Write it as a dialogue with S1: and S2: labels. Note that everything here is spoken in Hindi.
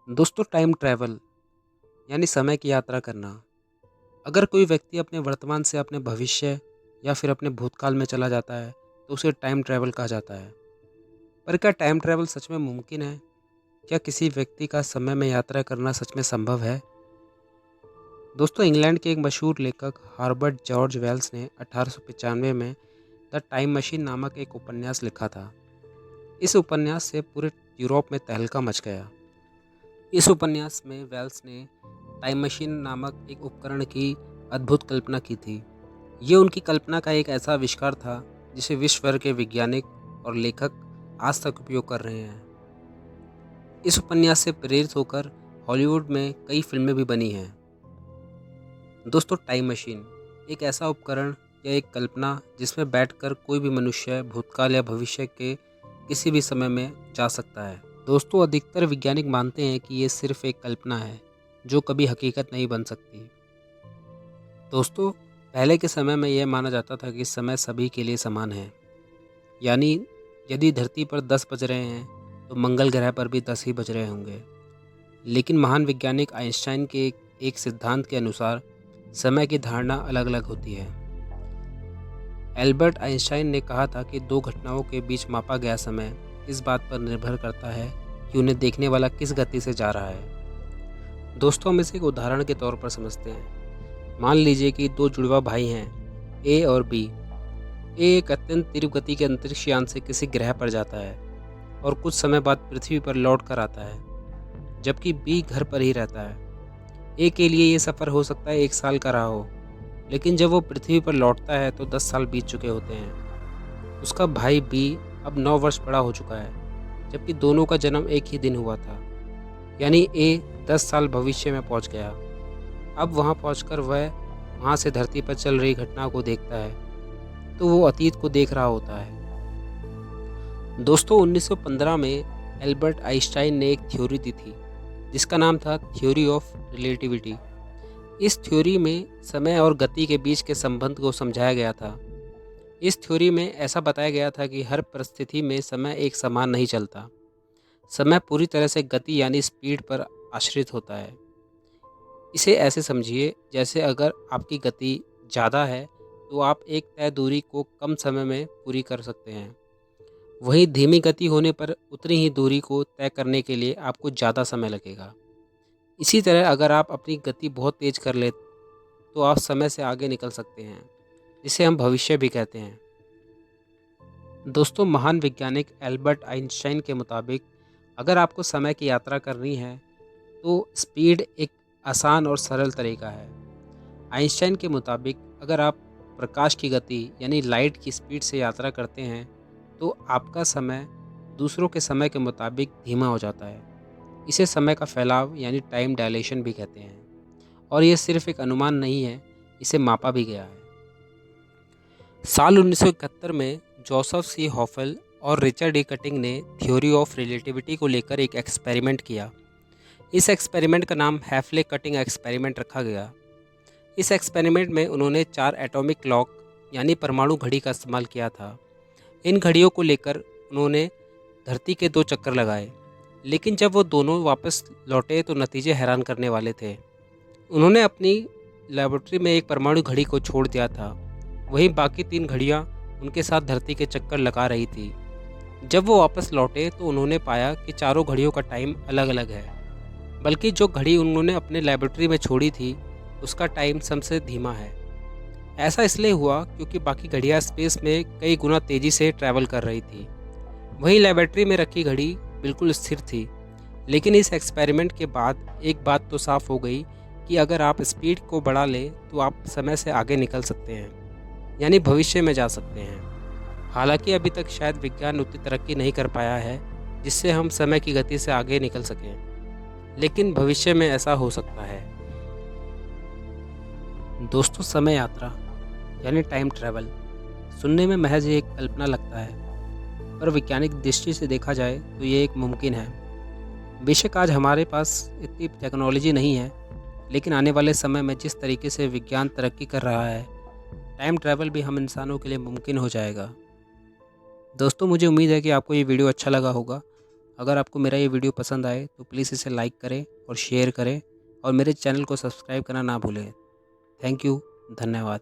S1: दोस्तों, टाइम ट्रैवल यानी समय की यात्रा करना। अगर कोई व्यक्ति अपने वर्तमान से अपने भविष्य या फिर अपने भूतकाल में चला जाता है तो उसे टाइम ट्रैवल कहा जाता है। पर क्या टाइम ट्रैवल सच में मुमकिन है? क्या किसी व्यक्ति का समय में यात्रा करना सच में संभव है? दोस्तों, इंग्लैंड के एक मशहूर लेखक हार्बर्ट जॉर्ज वेल्स ने 1895 में द टाइम मशीन नामक एक उपन्यास लिखा था। इस उपन्यास से पूरे यूरोप में तहलका मच गया। इस उपन्यास में वेल्स ने टाइम मशीन नामक एक उपकरण की अद्भुत कल्पना की थी। ये उनकी कल्पना का एक ऐसा आविष्कार था जिसे विश्व भर के वैज्ञानिक और लेखक आज तक उपयोग कर रहे हैं। इस उपन्यास से प्रेरित होकर हॉलीवुड में कई फिल्में भी बनी हैं। दोस्तों, टाइम मशीन एक ऐसा उपकरण या एक कल्पना जिसमें बैठकर कोई भी मनुष्य भूतकाल या भविष्य के किसी भी समय में जा सकता है। दोस्तों, अधिकतर वैज्ञानिक मानते हैं कि ये सिर्फ एक कल्पना है जो कभी हकीकत नहीं बन सकती। दोस्तों, पहले के समय में यह माना जाता था कि समय सभी के लिए समान है। यानी यदि धरती पर 10 बज रहे हैं तो मंगल ग्रह पर भी 10 ही बज रहे होंगे। लेकिन महान वैज्ञानिक आइंस्टाइन के एक सिद्धांत के अनुसार समय की धारणा अलग अलग होती है। एल्बर्ट आइंस्टाइन ने कहा था कि दो घटनाओं के बीच मापा गया समय इस बात पर निर्भर करता है कि उन्हें देखने वाला किस गति से जा रहा है। दोस्तों, हम इसे एक उदाहरण के तौर पर समझते हैं। मान लीजिए कि दो जुड़वा भाई हैं, ए और बी। ए एक अत्यंत तीव्र गति के अंतरिक्ष यान से किसी ग्रह पर जाता है और कुछ समय बाद पृथ्वी पर लौट कर आता है, जबकि बी घर पर ही रहता है। ए के लिए ये सफ़र हो सकता है 1 साल का रहा हो, लेकिन जब वो पृथ्वी पर लौटता है तो 10 साल बीत चुके होते हैं। उसका भाई बी अब 9 वर्ष बड़ा हो चुका है, जबकि दोनों का जन्म एक ही दिन हुआ था। यानी ए 10 साल भविष्य में पहुंच गया। अब वहां पहुंचकर वह वहां से धरती पर चल रही घटना को देखता है तो वो अतीत को देख रहा होता है। दोस्तों, 1915 में एल्बर्ट आइंस्टाइन ने एक थ्योरी दी थी जिसका नाम था थ्योरी ऑफ रिलेटिविटी। इस थ्योरी में समय और गति के बीच के संबंध को समझाया गया था। इस थ्योरी में ऐसा बताया गया था कि हर परिस्थिति में समय एक समान नहीं चलता। समय पूरी तरह से गति यानी स्पीड पर आश्रित होता है। इसे ऐसे समझिए, जैसे अगर आपकी गति ज़्यादा है तो आप एक तय दूरी को कम समय में पूरी कर सकते हैं। वहीं धीमी गति होने पर उतनी ही दूरी को तय करने के लिए आपको ज़्यादा समय लगेगा। इसी तरह अगर आप अपनी गति बहुत तेज़ कर ले तो आप समय से आगे निकल सकते हैं, जिसे हम भविष्य भी कहते हैं। दोस्तों, महान वैज्ञानिक एल्बर्ट आइंस्टाइन के मुताबिक अगर आपको समय की यात्रा करनी है तो स्पीड एक आसान और सरल तरीका है। आइंस्टाइन के मुताबिक अगर आप प्रकाश की गति यानी लाइट की स्पीड से यात्रा करते हैं तो आपका समय दूसरों के समय के मुताबिक धीमा हो जाता है। इसे समय का फैलाव यानी टाइम डायलेशन भी कहते हैं। और ये सिर्फ एक अनुमान नहीं है, इसे मापा भी गया है। साल 1971 में जोसेफ सी हॉफेल और रिचर्ड ए कटिंग ने थ्योरी ऑफ रिलेटिविटी को लेकर एक एक्सपेरिमेंट किया। इस एक्सपेरिमेंट का नाम हैफले कटिंग एक्सपेरिमेंट रखा गया। इस एक्सपेरिमेंट में उन्होंने 4 एटॉमिक क्लॉक यानी परमाणु घड़ी का इस्तेमाल किया था। इन घड़ियों को लेकर उन्होंने धरती के 2 चक्कर लगाए, लेकिन जब वो दोनों वापस लौटे तो नतीजे हैरान करने वाले थे। उन्होंने अपनी लेबोरेटरी में एक परमाणु घड़ी को छोड़ दिया था, वहीं बाकी 3 घड़ियाँ उनके साथ धरती के चक्कर लगा रही थी। जब वो वापस लौटे तो उन्होंने पाया कि चारों घड़ियों का टाइम अलग अलग है, बल्कि जो घड़ी उन्होंने अपने लेबोरेटरी में छोड़ी थी उसका टाइम सबसे धीमा है। ऐसा इसलिए हुआ क्योंकि बाकी घड़ियाँ स्पेस में कई गुना तेज़ी से ट्रैवल कर रही थी। वहीं लेबोरेटरी में रखी घड़ी बिल्कुल स्थिर थी। लेकिन इस एक्सपेरिमेंट के बाद एक बात तो साफ हो गई कि अगर आप स्पीड को बढ़ा लें तो आप समय से आगे निकल सकते हैं, यानी भविष्य में जा सकते हैं। हालांकि अभी तक शायद विज्ञान उतनी तरक्की नहीं कर पाया है जिससे हम समय की गति से आगे निकल सकें, लेकिन भविष्य में ऐसा हो सकता है। दोस्तों, समय यात्रा यानी टाइम ट्रैवल सुनने में महज एक कल्पना लगता है, पर वैज्ञानिक दृष्टि से देखा जाए तो ये एक मुमकिन है। बेशक आज हमारे पास इतनी टेक्नोलॉजी नहीं है, लेकिन आने वाले समय में जिस तरीके से विज्ञान तरक्की कर रहा है, टाइम ट्रैवल भी हम इंसानों के लिए मुमकिन हो जाएगा। दोस्तों, मुझे उम्मीद है कि आपको ये वीडियो अच्छा लगा होगा। अगर आपको मेरा ये वीडियो पसंद आए तो प्लीज़ इसे लाइक करें और शेयर करें और मेरे चैनल को सब्सक्राइब करना ना भूलें। Thank you. धन्यवाद।